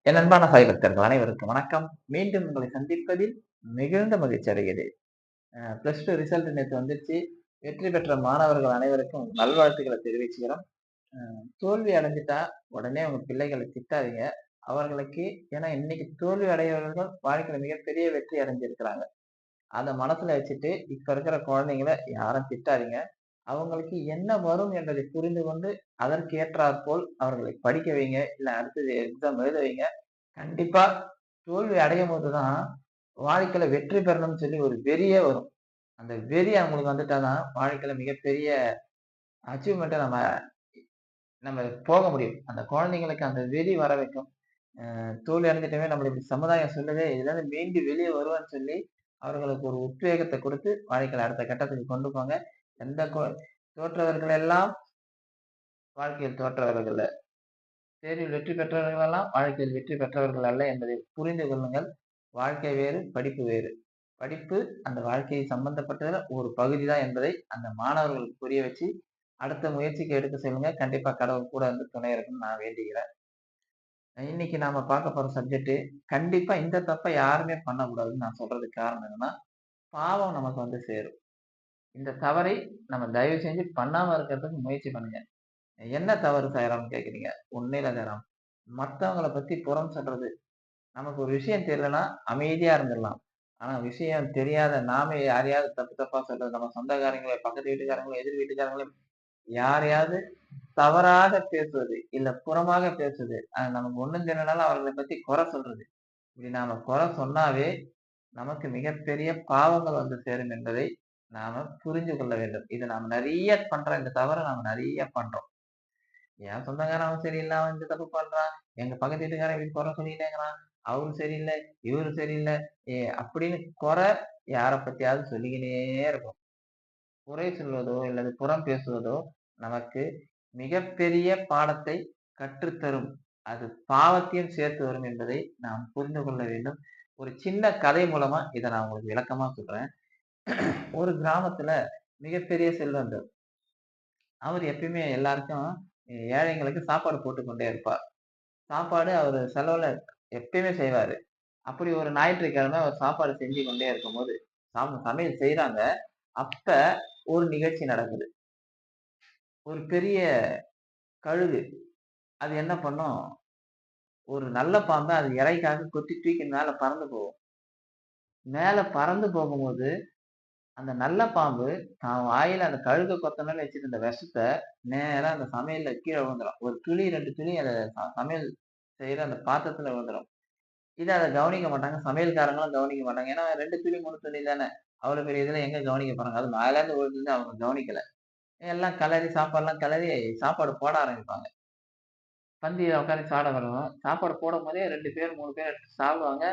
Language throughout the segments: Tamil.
என் அன்பான சாய் பக்தர்கள் அனைவருக்கும் வணக்கம். மீண்டும் உங்களை சந்திப்பதில் மிகுந்த மகிழ்ச்சி அடைகிறேன். பிளஸ் டூ ரிசல்ட் நேத்து வந்துருச்சு. வெற்றி பெற்ற மாணவர்கள் அனைவருக்கும் நல்வாழ்த்துக்களை தெரிவிச்சுக்கிறோம். தோல்வி அடைஞ்சுட்டா உடனே உங்க பிள்ளைகளை திட்டாதீங்க. அவர்களுக்கு ஏன்னா இன்னைக்கு தோல்வி அடையவர்கள் வாழ்க்கையில மிகப்பெரிய வெற்றி அடைஞ்சிருக்கிறாங்க. அத மனசுல வச்சுட்டு இப்ப இருக்கிற குழந்தைங்கள யாரும் திட்டாதீங்க. அவங்களுக்கு என்ன வரும் என்பதை புரிந்து கொண்டு அதற்கு ஏற்றாற்போல் அவர்களை படிக்க வைங்க. இல்ல அடுத்தது எக்ஸாம் எழுத வைங்க. கண்டிப்பா தோல்வி அடையும்போது தான், வாழ்க்கையில வெற்றி பெறணும்னு சொல்லி ஒரு வெறியே வரும். அந்த வெறி அவங்களுக்கு வந்துட்டா தான், வாழ்க்கையில மிகப்பெரிய அச்சீவ்மென்ட்ட நம்ம நம்ம போக முடியும். அந்த குழந்தைங்களுக்கு அந்த வெறி வர வைக்கும். தோல்வி அடைஞ்சிட்டவே நம்மள இப்படி சமுதாயம் சொல்லுதே, இதுலருந்து மீண்டு வெளிய வருவான்னு சொல்லி, அவர்களுக்கு ஒரு உத்வேகத்த குடுத்து, வாழ்க்கையில அடுத்த கட்டத்துக்கு கொண்டு போங்க. எந்த தோற்றவர்கள் எல்லாம் வாழ்க்கையில் தோற்றவர்கள் தேர்வில் வெற்றி பெற்றவர்கள் எல்லாம் வாழ்க்கையில் வெற்றி பெற்றவர்கள் அல்ல என்பதை புரிந்து கொள்ளுங்கள். வாழ்க்கை வேறு, படிப்பு வேறு. படிப்பு அந்த வாழ்க்கையை சம்பந்தப்பட்டதுல ஒரு பகுதி தான் என்பதை அந்த மாணவர்களுக்கு புரிய வச்சு, அடுத்த முயற்சிக்கு எடுக்க சொல்லுங்க. கண்டிப்பா கடவுள் கூட இருந்து துணை இருக்கும்னு நான் வேண்டிக்கிறேன். இன்னைக்கு நாம பார்க்க போற சப்ஜெக்ட் கண்டிப்பா இந்த தப்ப யாருமே பண்ணக்கூடாதுன்னு நான் சொல்றதுக்கு காரணம் என்னன்னா, பாவம் நமக்கு வந்து சேரும். இந்த தவறை நம்ம தயவு செஞ்சு பண்ணாம இருக்கிறதுக்கு முயற்சி பண்ணுங்க. என்ன தவறு செய்றோம்னு கேட்கிறீங்க? ஒண்ணும் இல்ல ஜெரம். மத்தவங்கள பத்தி புறம் சொல்றது. நமக்கு ஒரு விஷயம் தெரியலன்னா அமைதியா இருந்துடலாம். ஆனா விஷயம் தெரியாத நாமே யாரையாவது தப்பு தப்பா சொல்றது, நம்ம சொந்தக்காரங்கள, பக்கத்து வீட்டுக்காரங்களோ, எதிர் வீட்டுக்காரங்களோ யாரையாவது தவறாக பேசுவது, இல்ல புறமாக பேசுவது. நமக்கு ஒண்ணும் தெரியலனாலும் அவர்கள பத்தி குறை சொல்றது. இப்படி நாம குறை சொன்னாவே நமக்கு மிகப்பெரிய பாவங்கள் வந்து சேரும் என்பதை நாம புரிந்து கொள்ள வேண்டும். இத நாம நெறைய பண்றோம். இந்த தவற நாம நெறைய பண்றோம். என் சொந்தக்காரன் அவன் சரியில்ல, அவன் இந்த தப்பு பண்றான். எங்க பக்கத்து வீட்டுக்காரன் இப்படி குறை சொல்லிட்டே இருக்கிறான். அவரு சரியில்ல, இவரு சரியில்ல. அப்படின்னு குறை யார பத்தியாவது சொல்லிக்கினே இருக்கும். குறை சொல்வதோ, அல்லது புறம் பேசுவதோ நமக்கு மிகப்பெரிய பாடத்தை கற்றுத்தரும். அது பாவத்தையும் சேர்த்து வரும் என்பதை நாம் புரிந்து கொள்ள வேண்டும். ஒரு சின்ன கதை மூலமா இத நான் உங்களுக்கு விளக்கமா சொல்றேன். ஒரு கிராமத்துல மிகப்பெரிய செல்வந்தர். அவர் எப்பயுமே எல்லாருக்கும் ஏழைங்களுக்கு சாப்பாடு போட்டுக் கொண்டே இருப்பார். சாப்பாடு அவரு செலவுல எப்பயுமே செய்வாரு. அப்படி ஒரு ஞாயிற்றுக்கிழமை அவர் சாப்பாடு செஞ்சு கொண்டே இருக்கும்போது, சமையல் செய்றாங்க. அப்ப ஒரு நிகழ்ச்சி நடக்குது. ஒரு பெரிய கழுகு. அது என்ன பண்ணும், ஒரு நல்ல பாம்ப அது இரைக்காக கொத்தி தூக்கி மேல பறந்து போகும். மேல பறந்து போகும்போது, அந்த நல்ல பாம்பு தான் வாயில அந்த கழுக கொத்தணும்னு வச்சிருந்த விஷத்த நேரா அந்த சமையல்ல கீழ விழுந்துரும். ஒரு துளி 2 துளி அந்த சமையல் செய்ற அந்த பாத்திரத்துல விழுந்துரும். அத கவனிக்க மாட்டாங்க. சமையல்காரங்களும் கவனிக்க மாட்டாங்க. ஏன்னா 2 துளி, 3 துளி தானே. அவ்வளோ பெரிய இதுல எங்க கவனிக்க போறாங்க. அதுவும் மேலேருந்து விழுந்தது அவங்க கவனிக்கல. எல்லாம் கிளறி சாப்பாடுலாம் கிளறி சாப்பாடு போட ஆரம்பிப்பாங்க. பந்தியில உட்காந்து சாப்பிட வருவோம். சாப்பாடு போடும்போதே 2 பேர், 3 பேர் எடுத்து சாப்பிடுவாங்க.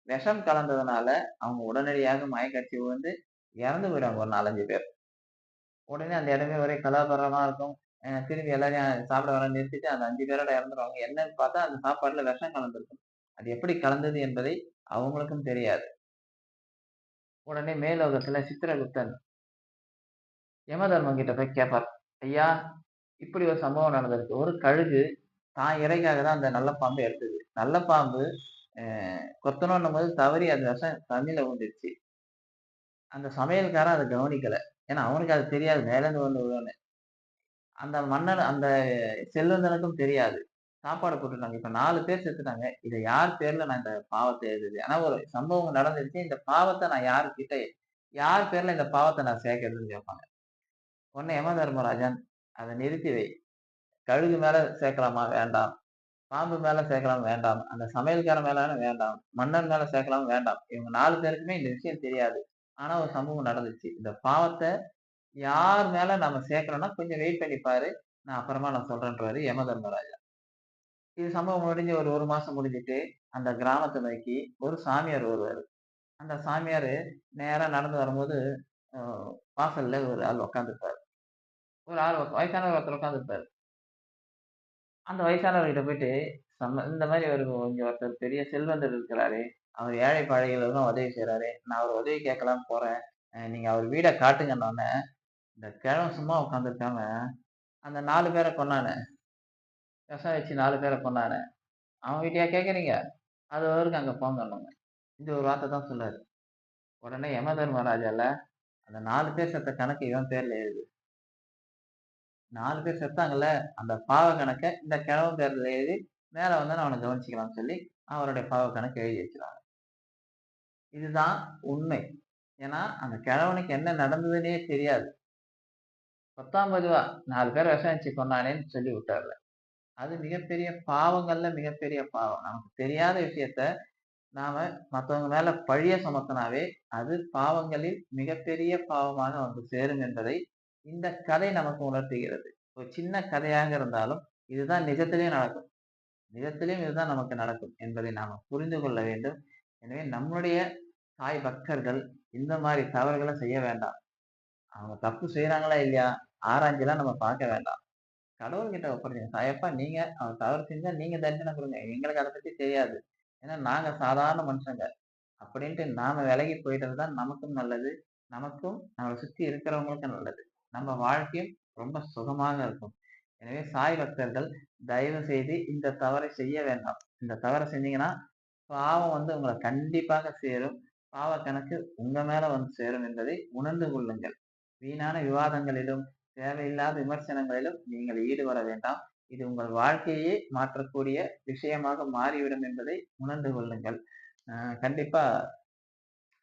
விஷம் கலந்ததுனால அவங்க உடனடியாக மயக்கடிச்சு விழுந்து இறந்து போயிடுவாங்க ஒரு 4, 5 பேர். உடனே அந்த இடமே ஒரே கலவரமா இருக்கும். திரும்பி எல்லாரையும் சாப்பிட வர நிறுத்திட்டு அந்த 5 பேரோட இறந்துருவாங்க. என்னன்னு பார்த்தா அந்த சாப்பாடுல விஷம் கலந்திருக்கும். அது எப்படி கலந்தது என்பதை அவங்களுக்கும் தெரியாது. உடனே மேலோகத்துல சித்திரகுப்தன் யமதர்மன் கிட்ட போய் கேட்பார். ஐயா, இப்படி ஒரு சம்பவம் நடந்திருக்கு. ஒரு கழுகு தான் இரைக்காக தான் அந்த நல்ல பாம்ப எடுத்தது. நல்ல பாம்பு அ கொத்தணும்ன்னும்போது தவறி அது விஷம் தண்ணீல விழுந்துருச்சு. அந்த சமையல்காரன் அத கவனிக்கல. ஏன்னா அவனுக்கு அது தெரியாது மேலேருந்து வந்து விழும்ன்னு. அந்த மன்னன் அந்த செல்வந்தனுக்கும் தெரியாது. சாப்பாடு போட்டுட்டாங்க. இப்ப 4 பேர் செத்துட்டாங்க. இத யார் பேர்ல நான் இந்த பாவத்த எழுதுறது? ஆனா ஒரு சம்பவம் நடந்துருச்சு. இந்த பாவத்த நான் யார்கிட்ட யார் பேர்ல இந்த பாவத்த நான் சேர்க்கிறதுன்னு கேட்பாங்க. உடனே யமதர்மராஜன் அத நிறுத்தி வை. கழுகு மேல சேர்க்கலாமா? வேண்டாம். பாம்பு மேல சேர்க்கலாம் வேண்டாம். அந்த சமையல்காரன் மேல வேண்டாம். மன்னன் மேல சேர்க்கலாம் வேண்டாம். இவங்க 4 பேருக்குமே இந்த விஷயம் தெரியாது. ஆனா ஒரு சம்பவம் நடந்துச்சு. இந்த பாவத்த யார் மேல நம்ம சேர்க்கணும்னா கொஞ்சம் வெயிட் பண்ணி பாரு. நான் அப்புறமா சொல்றேன்றாரு யமதர்மராஜா. இது சம்பவம் முடிஞ்சு ஒரு 1 மாசம் முடிஞ்சுட்டு, அந்த கிராமத்த நோக்கி ஒரு சாமியார் வருவாரு. அந்த சாமியாரு நேரா நடந்து வரும்போது, அ வாசல்ல ஒரு ஆள் உட்கார்ந்திருப்பாரு. ஒரு ஆள் வயசானவர் ஒருத்தர் உட்கார்ந்திருப்பாரு. அந்த வயசானவர்கிட்ட போயிட்டு, இந்த மாரி இங்க ஒருத்தர் பெரிய செல்வந்தர் இருக்கிறாரு. அவர் ஏழை பாழைகளுக்கும் உதவி செய்றாரு. நான் அவர உதவி கேட்கலான்னு போறேன். நீங்க அவர் வீட காட்டுங்கன்னோனே, இந்த கிழவன் சும்மா உட்கார்ந்திருக்காம, அந்த 4 பேர கொன்னானே, விஷம் வச்சு 4 பேர கொன்னானே, அவன் வீட்டயா கேட்கறீங்க? அது வரைக்கும் அங்க போங்கன்னுங்க. இந்த ஒரு வார்த்தை தான் சொல்லாரு. உடனே யமதர்மராஜால அந்த 4 பேர் செத்த கணக்கு இவன் பேர்ல எழுது. 4 பேர் செத்தாங்கல்ல, அந்த பாவ கணக்க இந்த கிழவன் பேர்ல எழுதி, மேல வந்தோனே அவன கவனிச்சுக்கலாம்னு சொல்லி, அவருடைய பாவ கணக்க எழுதி வச்சுருவாங்க. இதுதான் உண்மை. ஏன்னா, அந்த கிழவனுக்கு என்ன நடந்ததுன்னே தெரியாது. 10ஆம் பொதுவா 4 பேர விஷம் வச்சு கொன்னானேன்னு சொல்லி விட்டார்ல. அது மிகப்பெரிய பாவங்கள்ல மிகப்பெரிய பாவம். நமக்கு தெரியாத விஷயத்த நாம மத்தவங்க மேல பழிய சுமத்துனாவே, அது பாவங்களில் மிகப்பெரிய பாவமாக வந்து சேரும் என்பதை இந்த கதை நமக்கு உணர்த்துகிறது. ஒரு சின்ன கதையாக இருந்தாலும், இதுதான் நிஜத்திலேயும் நடக்கும். நிஜத்திலேயும் இதுதான் நமக்கு நடக்கும் என்பதை நாம புரிந்து கொள்ள வேண்டும். எனவே நம்முடைய தாய் பக்தர்கள் இந்த மாரி தவறுகள செய்ய வேண்டாம். அவங்க தப்பு செய்றாங்களா இல்லையா? ஆராய்ஞ்சுலாம் நம்ம பார்க்க வேண்டாம். கடவுள்கிட்ட ஒப்படைங்க. சாயப்பா நீங்க அவன் தவறு செஞ்சா நீங்க தண்டனை குடுங்க. எங்களுக்கு அத பத்தி தெரியாது. ஏன்னா நாங்க சாதாரண மனுஷங்க. அப்படின்ட்டு நாம விலகி போயிட்டது தான் நமக்கும் நல்லது. நமக்கும் நம்மள சுத்தி இருக்கிறவங்களுக்கும் நல்லது. நம்ம வாழ்க்கையும் ரொம்ப சுகமாக இருக்கும். எனவே சாய் பக்தர்கள் தயவு செய்து இந்த தவறை செய்ய வேண்டாம். இந்த தவற செஞ்சீங்கன்னா, பாவம் வந்து உங்கள கண்டிப்பாக சேரும். பாவ கணக்கு உங்க மேல வந்து சேரும் என்பதை உணர்ந்து கொள்ளுங்கள். வீணான விவாதங்களிலும், தேவையில்லாத விமர்சனங்களிலும் நீங்கள் ஈடுபட வேண்டாம். இது உங்கள் வாழ்க்கையே மாற்றக்கூடிய விஷயமாக மாறிவிடும் என்பதை உணர்ந்து கொள்ளுங்கள். அ கண்டிப்பா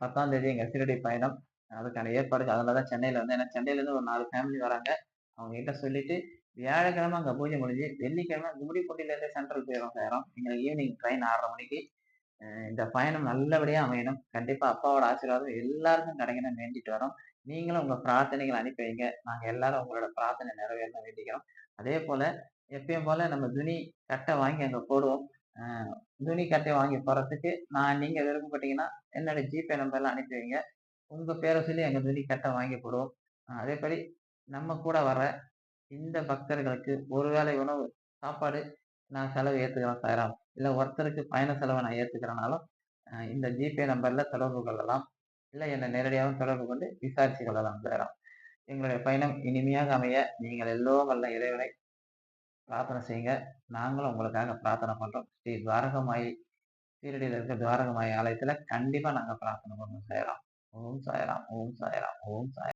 10ஆம் தேதி எங்க சீரடி பயணம். அதுக்கான ஏற்பாடுகள் அதனால தான் சென்னையில வந்து ஏன்னா சென்னையிலேருந்து ஒரு 4 ஃபேமிலி வராங்க. அவங்க கிட்ட சொல்லிட்டு, வியாழக்கிழமை அங்க பூஜை முடிஞ்சு, வெள்ளிக்கிழமை கும்மிடிப்பூண்டியிலேருந்து சென்ட்ரல் போய் சேரோம். எங்களுக்கு ஈவினிங் ட்ரெயின் 6:30 மணிக்கு. இந்த பயணம் நல்லபடியா அமையணும். கண்டிப்பா அப்பாவோட ஆசீர்வாதம் எல்லாருக்கும் கிடைக்கணும்னு வேண்டிட்டு வரோம். நீங்களும் உங்க பிரார்த்தனைகள அனுப்பி வைங்க. நாங்க எல்லாரும் உங்களோட பிரார்த்தனை நிறைவேறணும்னு வேண்டிக்கிறோம். அதேபோல எப்பயும் போல நம்ம துணி கட்ட வாங்கி அங்க போடுவோம். அ துணி கட்டை வாங்கி போடுறதுக்கு நீங்க விருப்பப்பட்டீங்கன்னா, என்னோட ஜிபே நம்பர்ல அனுப்பி வைங்க. உங்க பேர சொல்லி அங்க துணி கட்ட வாங்கி போடுவோம். அதேபடி நம்ம கூட வர இந்த பக்தர்களுக்கு ஒரு வேளை உணவு, சாப்பாடு நான் செலவு ஏத்துக்கிறேன் சாய்ராம். இல்ல ஒருத்தருக்கு பயண செலவ நான் ஏத்துக்கிறேன்னாலும், இந்த ஜிபே நம்பர்ல தொடர்பு கொள்ளலாம். இல்ல என்ன நேரடியாகவும் தொடர்பு கொண்டு விசாரித்துக் கொள்ளலாம் சாய்ராம். எங்களுடைய பயணம் இனிமையாக அமைய நீங்கள் எல்லோரும் வல்ல இறைவனை பிரார்த்தனை செய்யுங்க. நாங்களும் உங்களுக்காக பிரார்த்தனை பண்றோம். ஸ்ரீ துவாரகமாயி சீரடியில இருக்க துவாரகமாயி ஆலயத்துல கண்டிப்பா நாங்க பிரார்த்தனை பண்ணுவோம் சாய்ராம். ஓம் சாய்ராம், ஓம் சாய்ராம், ஓம் சாய்ராம்.